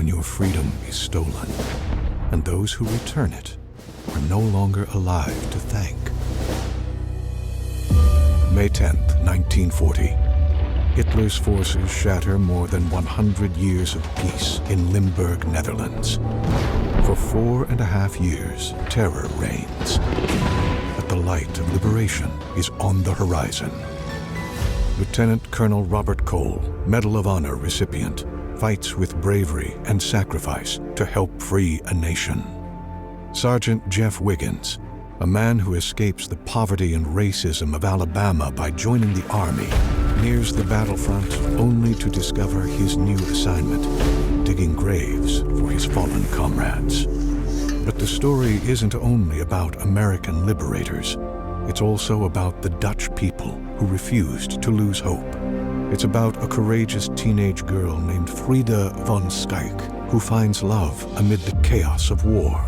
when your freedom is stolen, and those who return it are no longer alive to thank. May 10th, 1940. Hitler's forces shatter more than 100 years of peace in Limburg, Netherlands. For 4.5 years, terror reigns. But the light of liberation is on the horizon. Lieutenant Colonel Robert Cole, Medal of Honor recipient, fights with bravery and sacrifice to help free a nation. Sergeant Jeff Wiggins, a man who escapes the poverty and racism of Alabama by joining the Army, nears the battlefront only to discover his new assignment, digging graves for his fallen comrades. But the story isn't only about American liberators. It's also about the Dutch people who refused to lose hope. It's about a courageous teenage girl named Frida von Schaik, who finds love amid the chaos of war.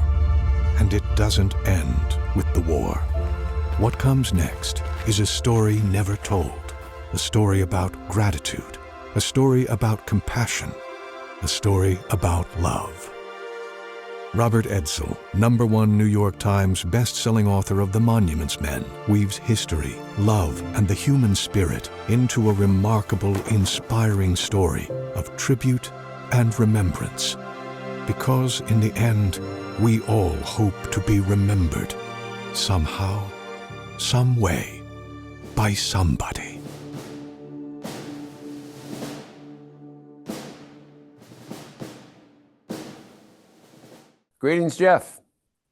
And it doesn't end with the war. What comes next is a story never told, a story about gratitude, a story about compassion, a story about love. Robert Edsel, #1 New York Times best-selling author of The Monuments Men, weaves history, love, and the human spirit into a remarkable, inspiring story of tribute and remembrance. Because in the end, we all hope to be remembered, somehow, some way, by somebody. Greetings, Jeff.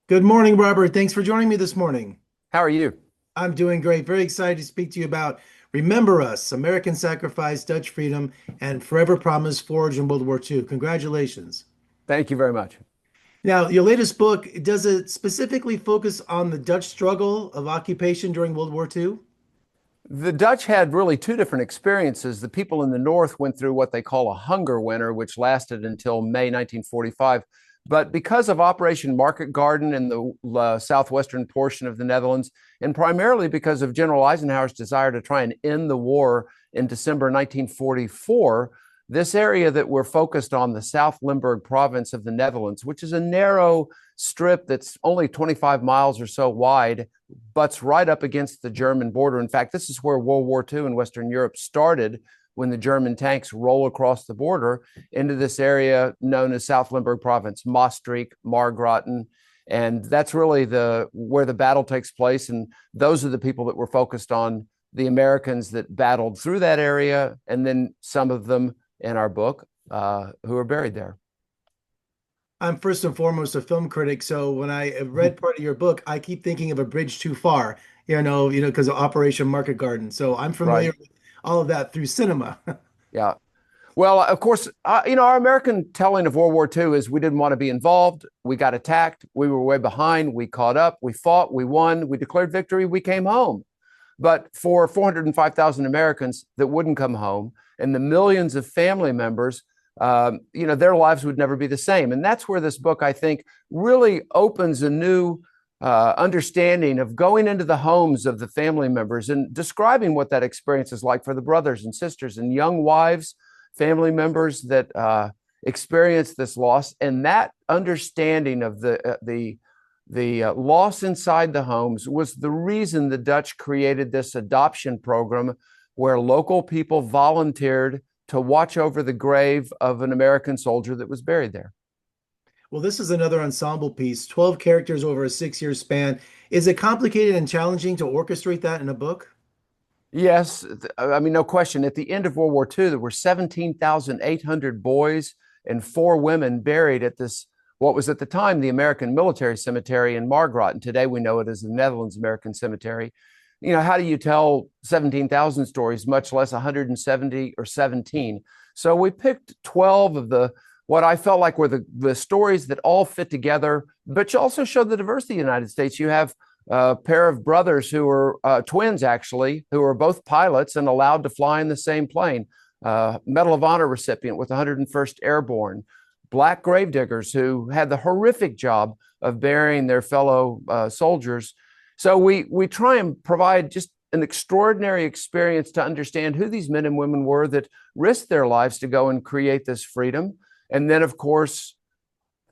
Good morning, Robert. Thanks for joining me this morning. How are you? I'm doing great. Very excited to speak to you about Remember Us, American Sacrifice, Dutch Freedom, and Forever Promise Forged in World War II. Congratulations. Thank you very much. Now, your latest book, does it specifically focus on the Dutch struggle of occupation during World War II? The Dutch had really two different experiences. The people in the North went through what they call a hunger winter, which lasted until May 1945. But because of Operation Market Garden in the southwestern portion of the Netherlands, and primarily because of General Eisenhower's desire to try and end the war in December 1944, this area that we're focused on, the South Limburg province of the Netherlands, which is a narrow strip that's only 25 miles or so wide, butts right up against the German border. In fact, this is where World War II in Western Europe started, when the German tanks roll across the border into this area known as South Limburg province, Maastricht, Margraten. And that's really where the battle takes place. And those are the people that were focused on, the Americans that battled through that area, and then some of them in our book who are buried there. I'm first and foremost a film critic, so when I read part of your book, I keep thinking of A Bridge Too Far, because of Operation Market Garden. So I'm familiar with all of that through cinema. Yeah. Well, of course, our American telling of World War II is we didn't want to be involved. We got attacked. We were way behind. We caught up. We fought. We won. We declared victory. We came home. But for 405,000 Americans that wouldn't come home, and the millions of family members, their lives would never be the same. And that's where this book, I think, really opens a new understanding of going into the homes of the family members and describing what that experience is like for the brothers and sisters and young wives, family members that experience this loss. And that understanding of the loss inside the homes was the reason the Dutch created this adoption program where local people volunteered to watch over the grave of an American soldier that was buried there. Well, this is another ensemble piece, 12 characters over a 6-year span. Is it complicated and challenging to orchestrate that in a book? Yes, no question. At the end of World War II, there were 17,800 boys and 4 women buried at this, what was at the time the American Military Cemetery in Margraten. Today we know it as the Netherlands American Cemetery. How do you tell 17,000 stories, much less 170 or 17? So we picked 12 of what I felt like were the stories that all fit together, but you also show the diversity of the United States. You have a pair of brothers who are twins, actually, who are both pilots and allowed to fly in the same plane. Medal of Honor recipient with the 101st Airborne. Black gravediggers who had the horrific job of burying their fellow soldiers. So we try and provide just an extraordinary experience to understand who these men and women were that risked their lives to go and create this freedom. And then, of course,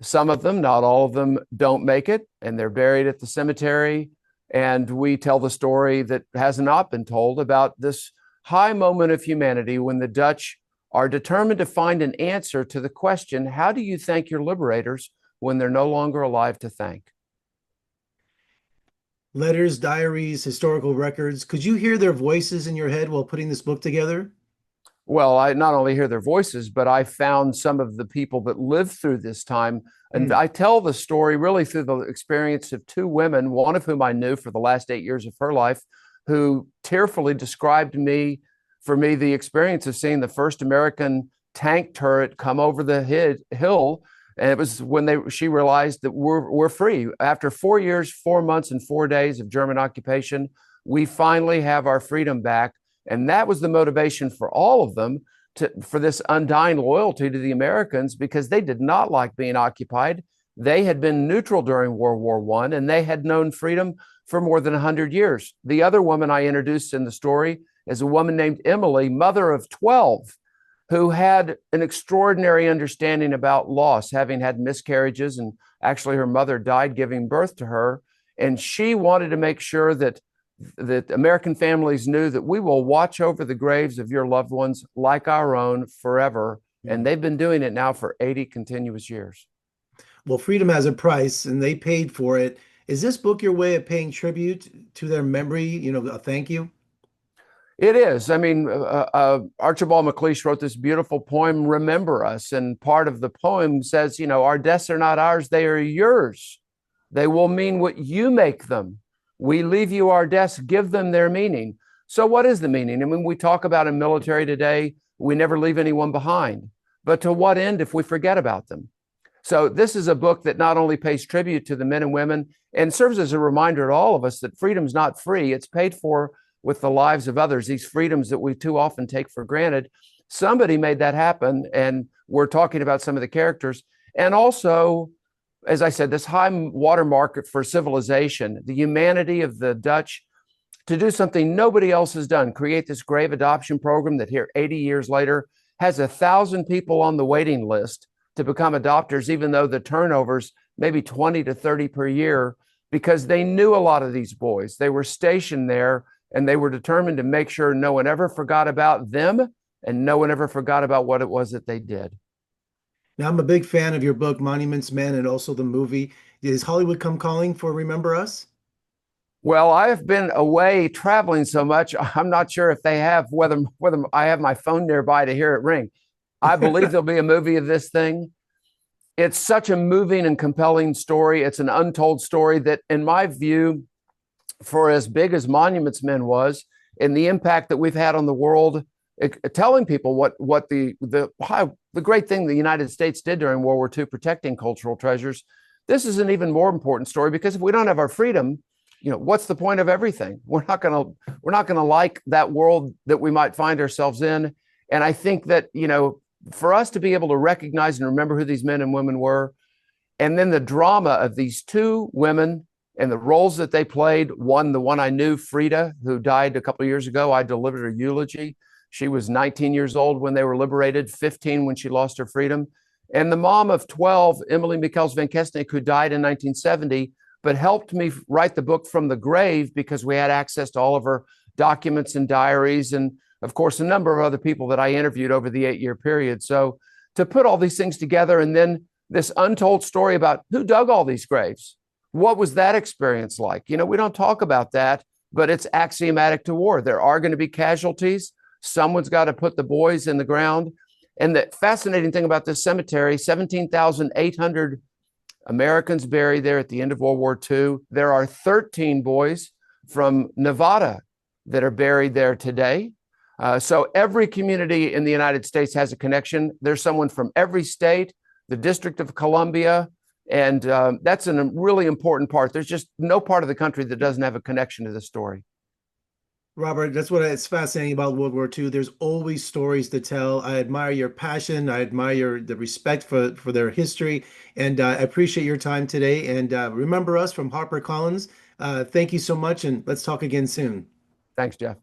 some of them, not all of them, don't make it, and they're buried at the cemetery. And we tell the story that has not been told about this high moment of humanity when the Dutch are determined to find an answer to the question, how do you thank your liberators when they're no longer alive to thank? Letters, diaries, historical records. Could you hear their voices in your head while putting this book together? Well, I not only hear their voices, but I found some of the people that lived through this time. And I tell the story really through the experience of two women, one of whom I knew for the last 8 years of her life, who tearfully described for me, the experience of seeing the first American tank turret come over the hill. And it was when she realized that we're free. After 4 years, 4 months, and 4 days of German occupation, we finally have our freedom back. And that was the motivation for all of them for this undying loyalty to the Americans, because they did not like being occupied. They had been neutral during World War I, and they had known freedom for more than 100 years. The other woman I introduced in the story is a woman named Emily, mother of 12, who had an extraordinary understanding about loss, having had miscarriages, and actually her mother died giving birth to her. And she wanted to make sure that American families knew that we will watch over the graves of your loved ones like our own forever. And they've been doing it now for 80 continuous years. Well, freedom has a price, and they paid for it. Is this book your way of paying tribute to their memory? A thank you? It is. I mean, Archibald MacLeish wrote this beautiful poem, Remember Us. And part of the poem says, our deaths are not ours, they are yours. They will mean what you make them. We leave you our deaths, give them their meaning. So what is the meaning? I mean, we talk about in military today, we never leave anyone behind. But to what end if we forget about them? So this is a book that not only pays tribute to the men and women and serves as a reminder to all of us that freedom's not free. It's paid for with the lives of others, these freedoms that we too often take for granted. Somebody made that happen, and we're talking about some of the characters. And also, as I said, this high watermark for civilization, the humanity of the Dutch to do something nobody else has done, create this grave adoption program that here 80 years later has 1,000 people on the waiting list to become adopters, even though the turnover's maybe 20 to 30 per year, because they knew a lot of these boys. They were stationed there, and they were determined to make sure no one ever forgot about them and no one ever forgot about what it was that they did. Now, I'm a big fan of your book, Monuments Men, and also the movie. Is Hollywood come calling for Remember Us? Well, I have been away traveling so much, I'm not sure if they have, whether I have my phone nearby to hear it ring. I believe there'll be a movie of this thing. It's such a moving and compelling story. It's an untold story that, in my view, for as big as Monuments Men was, and the impact that we've had on the world, telling people what the great thing the United States did during World War II, protecting cultural treasures. This is an even more important story, because if we don't have our freedom, what's the point of everything? We're not gonna like that world that we might find ourselves in. And I think that for us to be able to recognize and remember who these men and women were, and then the drama of these two women and the roles that they played. The one I knew, Frida, who died a couple of years ago, I delivered her eulogy. She was 19 years old when they were liberated, 15 when she lost her freedom. And the mom of 12, Emily Mikkels van Kestnik, who died in 1970, but helped me write the book from the grave, because we had access to all of her documents and diaries, and of course, a number of other people that I interviewed over the 8-year period. So to put all these things together, and then this untold story about who dug all these graves, what was that experience like? We don't talk about that, but it's axiomatic to war. There are going to be casualties. Someone's got to put the boys in the ground. And the fascinating thing about this cemetery, 17,800 Americans buried there at the end of World War II. There are 13 boys from Nevada that are buried there today. So every community in the United States has a connection. There's someone from every state, the District of Columbia, and that's a really important part. There's just no part of the country that doesn't have a connection to this story. Robert, that's what it's fascinating about World War II. There's always stories to tell. I admire your passion. I admire the respect for their history, and I appreciate your time today. And Remember Us from HarperCollins. Thank you so much, and let's talk again soon. Thanks, Jeff.